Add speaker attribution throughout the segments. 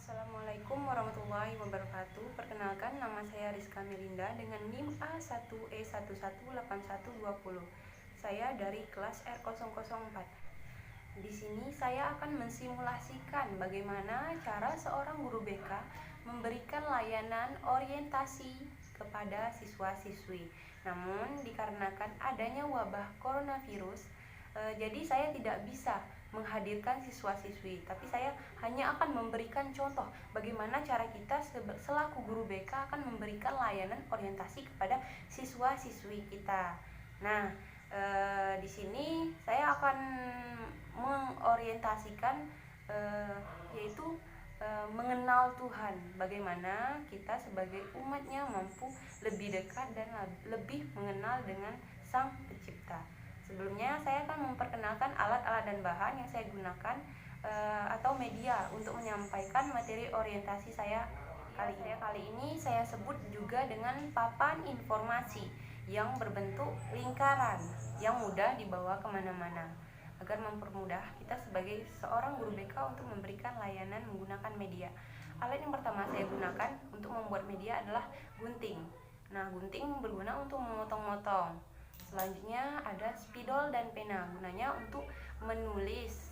Speaker 1: Assalamualaikum warahmatullahi wabarakatuh. Perkenalkan, nama saya Rizka Melinda dengan NIM A1E118120. Saya dari kelas R004. Di sini saya akan mensimulasikan bagaimana cara seorang guru BK memberikan layanan orientasi kepada siswa-siswi. Namun dikarenakan adanya wabah coronavirus, jadi saya tidak bisa menghadirkan siswa-siswi, tapi saya hanya akan memberikan contoh bagaimana cara kita selaku guru BK akan memberikan layanan orientasi kepada siswa-siswi kita. Nah, di sini saya akan mengorientasikan yaitu mengenal Tuhan, bagaimana kita sebagai umatnya mampu lebih dekat dan lebih mengenal dengan Sang Pencipta. Sebelumnya saya akan memperkenalkan alat-alat dan bahan yang saya gunakan atau media untuk menyampaikan materi orientasi saya kali ini saya sebut juga dengan papan informasi yang berbentuk lingkaran yang mudah dibawa kemana-mana agar mempermudah kita sebagai seorang guru BK untuk memberikan layanan menggunakan media. Alat yang pertama saya gunakan untuk membuat media adalah gunting. Nah, gunting berguna untuk memotong-motong. Selanjutnya ada spidol dan pena, gunanya untuk menulis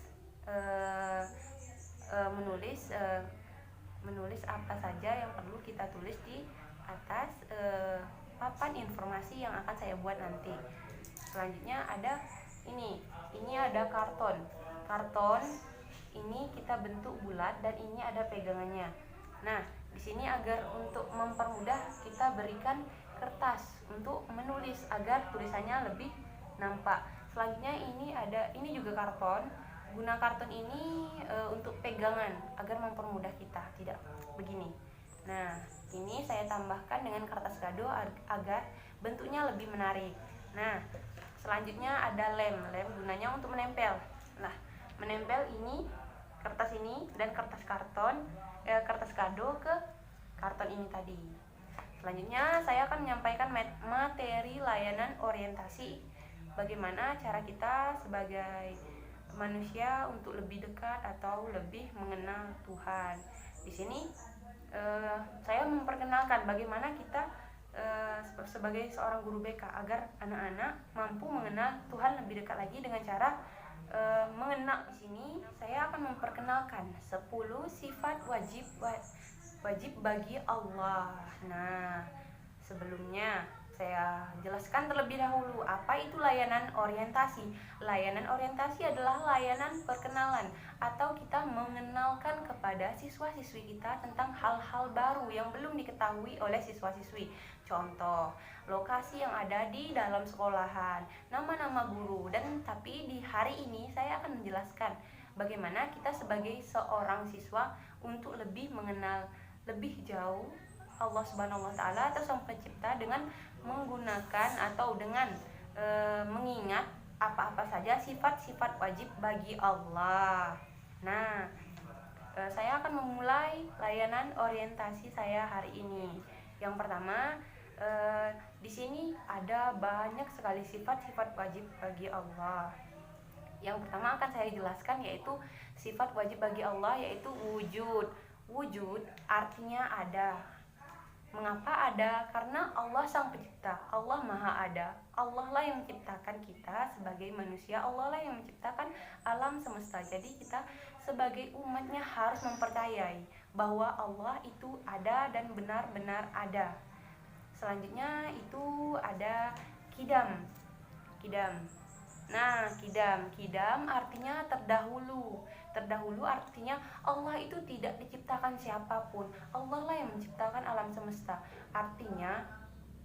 Speaker 1: menulis apa saja yang perlu kita tulis di atas papan informasi yang akan saya buat nanti. Selanjutnya ada ini ada karton ini kita bentuk bulat dan ini ada pegangannya. Nah, di sini agar untuk mempermudah kita berikan kertas untuk menulis agar tulisannya lebih nampak. Selanjutnya ini juga karton. Guna karton ini untuk pegangan agar mempermudah kita, tidak begini. Nah, ini saya tambahkan dengan kertas kado agar bentuknya lebih menarik. Nah, selanjutnya ada lem gunanya untuk menempel. Nah, menempel ini kertas ini dan kertas kado ke karton ini tadi. Selanjutnya saya akan menyampaikan materi layanan orientasi, bagaimana cara kita sebagai manusia untuk lebih dekat atau lebih mengenal Tuhan. Di sini saya memperkenalkan bagaimana kita sebagai seorang guru BK agar anak-anak mampu mengenal Tuhan lebih dekat lagi dengan cara mengenal. Di sini saya akan memperkenalkan 10 sifat wajib bagi Allah. Nah, sebelumnya saya jelaskan terlebih dahulu apa itu layanan orientasi. Layanan orientasi adalah layanan perkenalan atau kita mengenalkan kepada siswa-siswi kita tentang hal-hal baru yang belum diketahui oleh siswa-siswi. Contoh, lokasi yang ada di dalam sekolahan, nama-nama guru, dan tapi di hari ini saya akan menjelaskan bagaimana kita sebagai seorang siswa untuk lebih mengenal lebih jauh Allah Subhanahu wa Ta'ala atau Sang Pencipta dengan menggunakan atau dengan mengingat apa-apa saja sifat-sifat wajib bagi Allah. Nah, saya akan memulai layanan orientasi saya hari ini. Yang pertama, di sini ada banyak sekali sifat-sifat wajib bagi Allah. Yang pertama akan saya jelaskan yaitu sifat wajib bagi Allah, yaitu wujud. Wujud artinya ada. Mengapa ada? Karena Allah Sang Pencipta, Allah Maha Ada. Allah lah yang menciptakan kita sebagai manusia, Allah lah yang menciptakan alam semesta. Jadi kita sebagai umatnya harus mempercayai bahwa Allah itu ada dan benar-benar ada. Selanjutnya itu ada kidam. Nah, kidam artinya terdahulu. Terdahulu artinya Allah itu tidak diciptakan siapapun. Allah lah yang menciptakan alam semesta. Artinya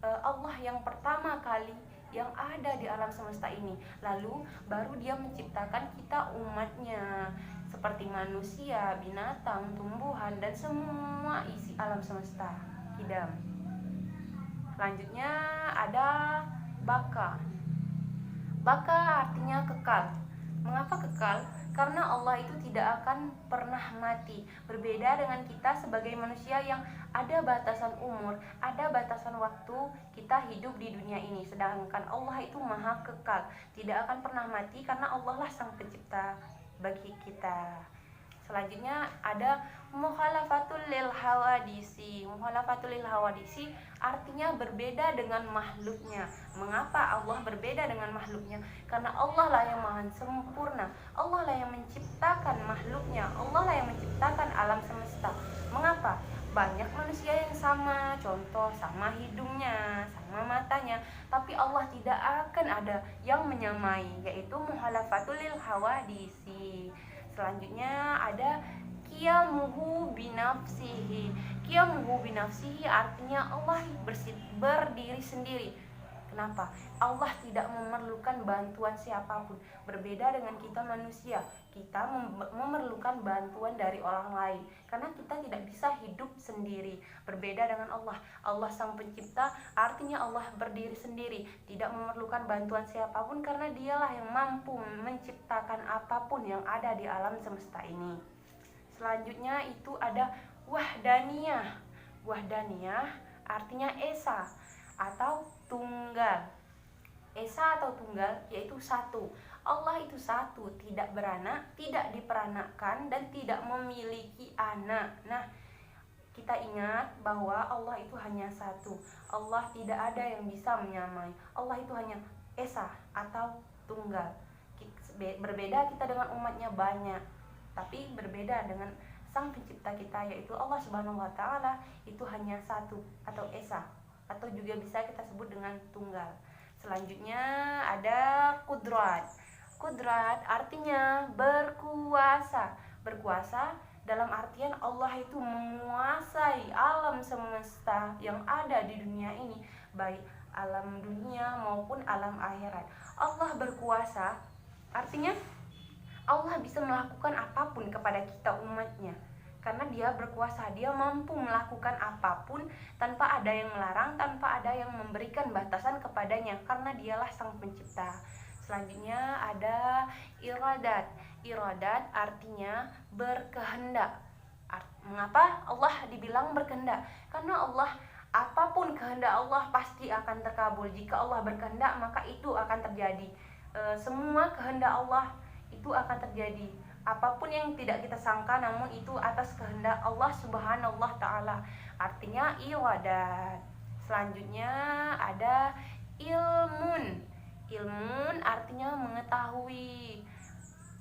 Speaker 1: Allah yang pertama kali yang ada di alam semesta ini. Lalu baru Dia menciptakan kita umatnya, seperti manusia, binatang, tumbuhan, dan semua isi alam semesta. Kidam. Selanjutnya ada baka. Baka artinya kekal. Mengapa kekal? Karena Allah itu tidak akan pernah mati. Berbeda dengan kita sebagai manusia yang ada batasan umur, ada batasan waktu kita hidup di dunia ini. Sedangkan Allah itu maha kekal, tidak akan pernah mati karena Allah lah Sang Pencipta bagi kita. Selanjutnya ada mukhalafatul lil hawadisi. Mukhalafatul lil hawadisi artinya berbeda dengan makhluknya. Mengapa Allah berbeda dengan makhluknya? Karena Allah lah yang maha sempurna. Allah lah yang menciptakan makhluknya. Allah lah yang menciptakan alam semesta. Mengapa? Banyak manusia yang sama, contoh sama hidungnya, sama matanya, tapi Allah tidak akan ada yang menyamai, yaitu mukhalafatul lil hawadisi. Selanjutnya ada qiyamuhu binafsihi. Qiyamuhu binafsihi artinya Allah berdiri sendiri. Kenapa? Allah tidak memerlukan bantuan siapapun. Berbeda dengan kita manusia, kita memerlukan bantuan dari orang lain, karena kita tidak bisa hidup sendiri. Berbeda dengan Allah. Allah sang pencipta, artinya Allah berdiri sendiri, tidak memerlukan bantuan siapapun, karena dialah yang mampu menciptakan apapun yang ada di alam semesta ini. Selanjutnya itu ada wahdaniyah. Wahdaniyah artinya esa atau tunggal. Esa atau tunggal yaitu satu. Allah itu satu, tidak beranak, tidak diperanakkan, dan tidak memiliki anak. Nah, kita ingat bahwa Allah itu hanya satu. Allah tidak ada yang bisa menyamai. Allah itu hanya esa atau tunggal. Berbeda kita dengan umatnya banyak, tapi berbeda dengan sang pencipta kita, yaitu Allah Subhanahu wa Ta'ala, itu hanya satu atau esa, atau juga bisa kita sebut dengan tunggal. Selanjutnya ada kudrat. Kudrat artinya berkuasa. Berkuasa dalam artian Allah itu menguasai alam semesta yang ada di dunia ini, baik alam dunia maupun alam akhirat. Allah berkuasa artinya Allah bisa melakukan apapun kepada kita umatnya, karena dia berkuasa. Dia mampu melakukan apapun tanpa ada yang melarang, tanpa ada yang memberikan batasan kepadanya, karena dialah sang pencipta. Selanjutnya ada iradat. Iradat artinya berkehendak. Mengapa Allah dibilang berkehendak? Karena Allah, apapun kehendak Allah pasti akan terkabul. Jika Allah berkehendak, maka itu akan terjadi. Semua kehendak Allah itu akan terjadi. Apapun yang tidak kita sangka, namun itu atas kehendak Allah Subhanahu wa Ta'ala. Artinya iradat. Selanjutnya ada ilmun. Ilmun artinya mengetahui.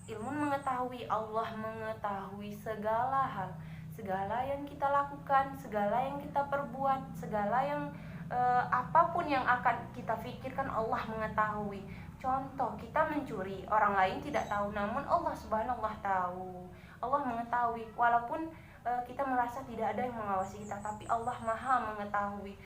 Speaker 1: Ilmun mengetahui. Allah mengetahui segala hal, segala yang kita lakukan, segala yang kita perbuat, segala yang apapun yang akan kita pikirkan, Allah mengetahui. Contoh, kita mencuri, orang lain tidak tahu, namun Allah Subhanahu wa Ta'ala tahu. Allah mengetahui, walaupun kita merasa tidak ada yang mengawasi kita, tapi Allah Maha mengetahui.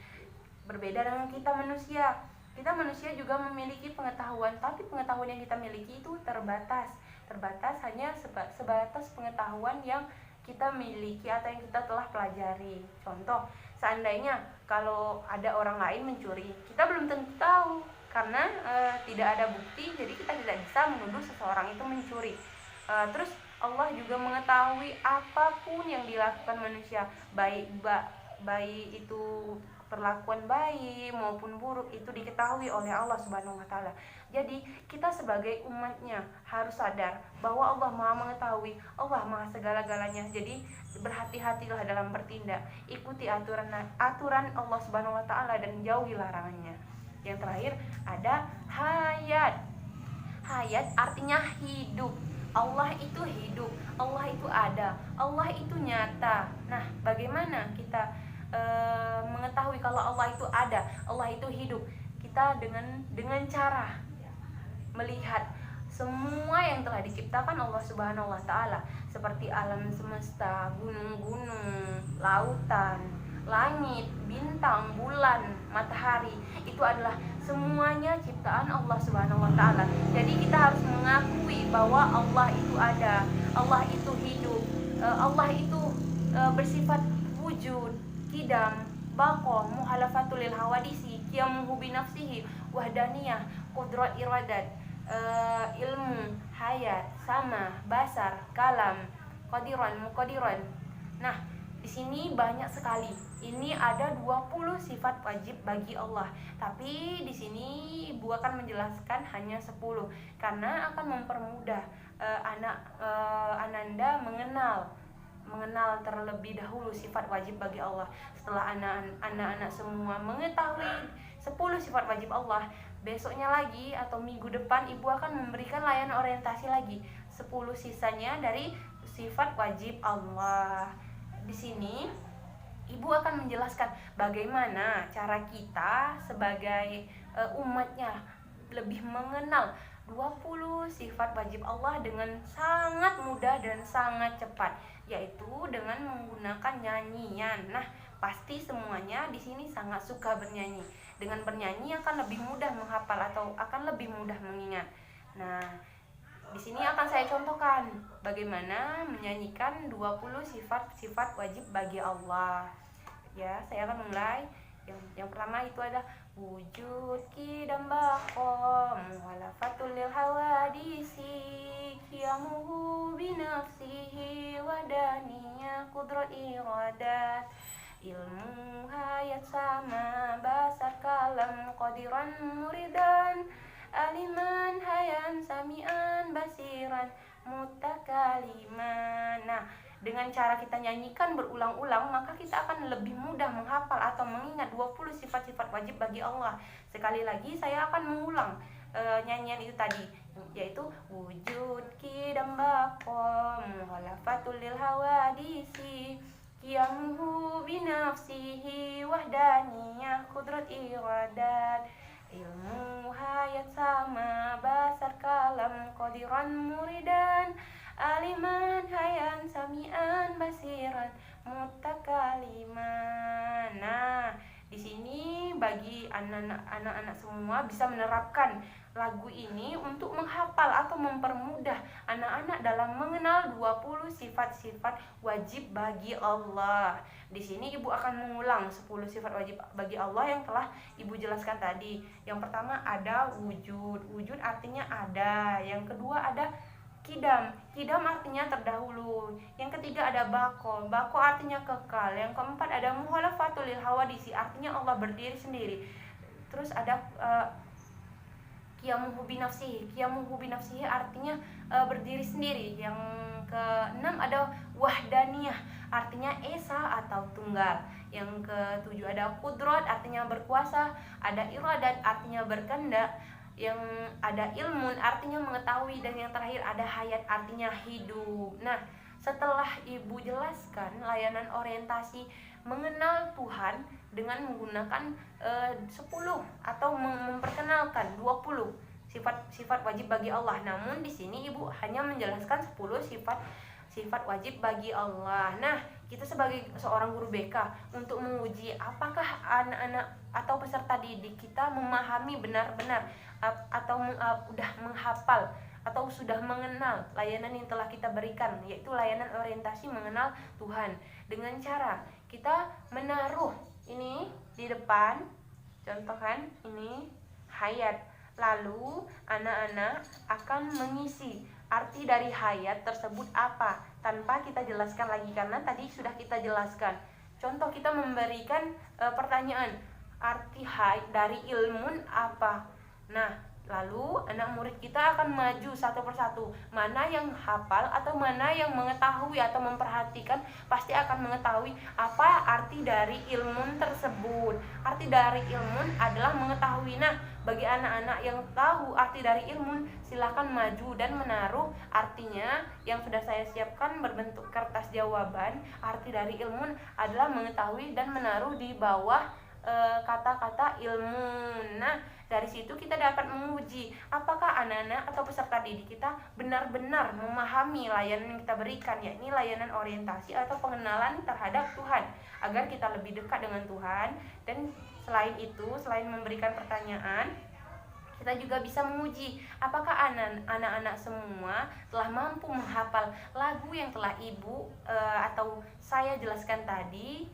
Speaker 1: Berbeda dengan kita manusia. Kita manusia juga memiliki pengetahuan, tapi pengetahuan yang kita miliki itu terbatas. Terbatas hanya sebatas pengetahuan yang kita miliki atau yang kita telah pelajari. Contoh, seandainya kalau ada orang lain mencuri, kita belum tentu tahu, karena tidak ada bukti, jadi kita tidak bisa menuduh seseorang itu mencuri. Terus Allah juga mengetahui apapun yang dilakukan manusia, baik itu perlakuan baik maupun buruk, itu diketahui oleh Allah Subhanahu wa Ta'ala. Jadi kita sebagai umatnya harus sadar bahwa Allah Maha mengetahui, Allah Maha segala-galanya. Jadi berhati-hatilah dalam bertindak, ikuti aturan Allah Subhanahu wa Ta'ala dan jauhi larangannya. Yang terakhir ada hayat. Hayat artinya hidup. Allah itu hidup, Allah itu ada, Allah itu nyata. Nah, bagaimana kita mengetahui kalau Allah itu ada, Allah itu hidup? Kita dengan cara melihat semua yang telah diciptakan Allah Subhanahu wa Ta'ala, seperti alam semesta, gunung-gunung, lautan, langit, bintang, bulan, matahari, itu adalah semuanya ciptaan Allah Subhanahu wa Ta'ala. Jadi kita harus mengakui bahwa Allah itu ada, Allah itu hidup, Allah itu bersifat wujud, qidam, baqa, muhalafatul lil hawadisi, qiyamuhu binafsihi, wahdaniyah, qudrat iradat, ilmu, hayat, sama, basar, kalam, qadiran, muqadiran. Nah, di sini banyak sekali. Ini ada 20 sifat wajib bagi Allah. Tapi di sini Ibu akan menjelaskan hanya 10 karena akan mempermudah Ananda mengenal terlebih dahulu sifat wajib bagi Allah. Setelah anak-anak semua mengetahui 10 sifat wajib Allah, besoknya lagi atau minggu depan ibu akan memberikan layanan orientasi lagi 10 sisanya dari sifat wajib Allah. Di sini ibu akan menjelaskan bagaimana cara kita sebagai umatnya lebih mengenal 20 sifat wajib Allah dengan sangat mudah dan sangat cepat, yaitu dengan menggunakan nyanyian. Nah, pasti semuanya di sini sangat suka bernyanyi. Dengan bernyanyi akan lebih mudah menghafal atau akan lebih mudah mengingat. Nah, di sini akan saya contohkan bagaimana menyanyikan 20 sifat-sifat wajib bagi Allah. Ya, saya akan mulai. Yang pertama itu ada wujud qidam baqam walafatul lil hawadisi qiyamuhu binafsihi wadaniyah qudrat iradat ilmu hayat sama basar kalam qadiran muridan aliman hayan samian basiran mutakaliman. Nah, dengan cara kita nyanyikan berulang-ulang, maka kita akan lebih mudah menghafal atau mengingat 20 sifat-sifat wajib bagi Allah. Sekali lagi saya akan mengulang nyanyian itu tadi, yaitu wujud qidam baqam walafatul lil hawadisi qiyamuhu binafsihi wahdaniyah qudrat iradat ilmu hayat sama basar kalam qadiran muridan aliman hayan samian basiran mutakaliman. Nah, di sini bagi anak-anak semua bisa menerapkan lagu ini untuk menghafal atau mempermudah anak-anak dalam mengenal 20 sifat-sifat wajib bagi Allah. Di sini ibu akan mengulang 10 sifat wajib bagi Allah yang telah ibu jelaskan tadi. Yang pertama ada wujud. Wujud artinya ada. Yang kedua ada Kidam artinya terdahulu. Yang ketiga ada bako artinya kekal. Yang keempat ada muhalafatul lil hawadisi, artinya Allah berdiri sendiri. Terus ada qiyamuhu binafsihi artinya berdiri sendiri. Yang keenam ada wahdaniyah, artinya esa atau tunggal. Yang ketujuh ada qudrat, artinya berkuasa. Ada iradat, artinya berkehendak. Yang ada ilmun, artinya mengetahui. Dan yang terakhir ada hayat, artinya hidup. Nah, setelah ibu jelaskan layanan orientasi mengenal Tuhan dengan menggunakan 10 atau memperkenalkan 20 sifat wajib bagi Allah. Namun di sini ibu hanya menjelaskan 10 sifat wajib bagi Allah. Nah, kita sebagai seorang guru BK untuk menguji apakah anak-anak atau peserta didik kita memahami benar-benar atau sudah menghafal atau sudah mengenal layanan yang telah kita berikan, yaitu layanan orientasi mengenal Tuhan, dengan cara kita menaruh ini di depan, contohkan ini hayat, lalu anak-anak akan mengisi arti dari hayat tersebut apa tanpa kita jelaskan lagi, karena tadi sudah kita jelaskan. Contoh, kita memberikan pertanyaan, arti hayat dari ilmun apa. Nah, lalu anak murid kita akan maju satu persatu, mana yang hafal atau mana yang mengetahui atau memperhatikan pasti akan mengetahui apa arti dari ilmun tersebut. Arti dari ilmun adalah mengetahui. Nah, bagi anak-anak yang tahu arti dari ilmun, silakan maju dan menaruh artinya yang sudah saya siapkan berbentuk kertas jawaban. Arti dari ilmun adalah mengetahui dan menaruh di bawah kata-kata ilmu. Nah, dari situ kita dapat menguji apakah anak-anak atau peserta didik kita benar-benar memahami layanan yang kita berikan, yakni layanan orientasi atau pengenalan terhadap Tuhan, agar kita lebih dekat dengan Tuhan. Dan selain itu, selain memberikan pertanyaan, kita juga bisa menguji apakah anak-anak semua telah mampu menghafal lagu yang telah ibu atau saya jelaskan tadi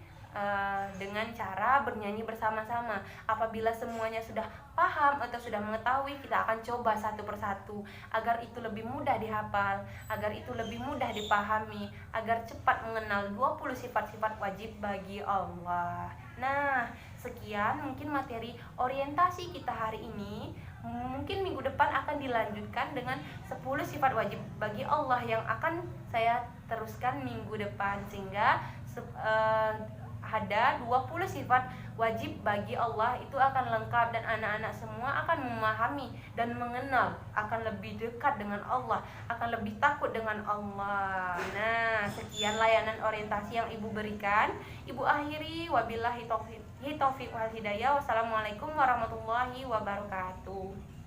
Speaker 1: dengan cara bernyanyi bersama-sama. Apabila semuanya sudah paham atau sudah mengetahui, kita akan coba satu persatu agar itu lebih mudah dihafal, agar itu lebih mudah dipahami, agar cepat mengenal 20 sifat-sifat wajib bagi Allah. Nah, sekian mungkin materi orientasi kita hari ini. Mungkin minggu depan akan dilanjutkan dengan 10 sifat wajib bagi Allah yang akan saya teruskan minggu depan, sehingga ada 20 sifat wajib bagi Allah itu akan lengkap dan anak-anak semua akan memahami dan mengenal, akan lebih dekat dengan Allah, akan lebih takut dengan Allah. Nah, sekian layanan orientasi yang Ibu berikan. Ibu akhiri, wabillahi taufiq wal hidayah. Wassalamualaikum warahmatullahi wabarakatuh.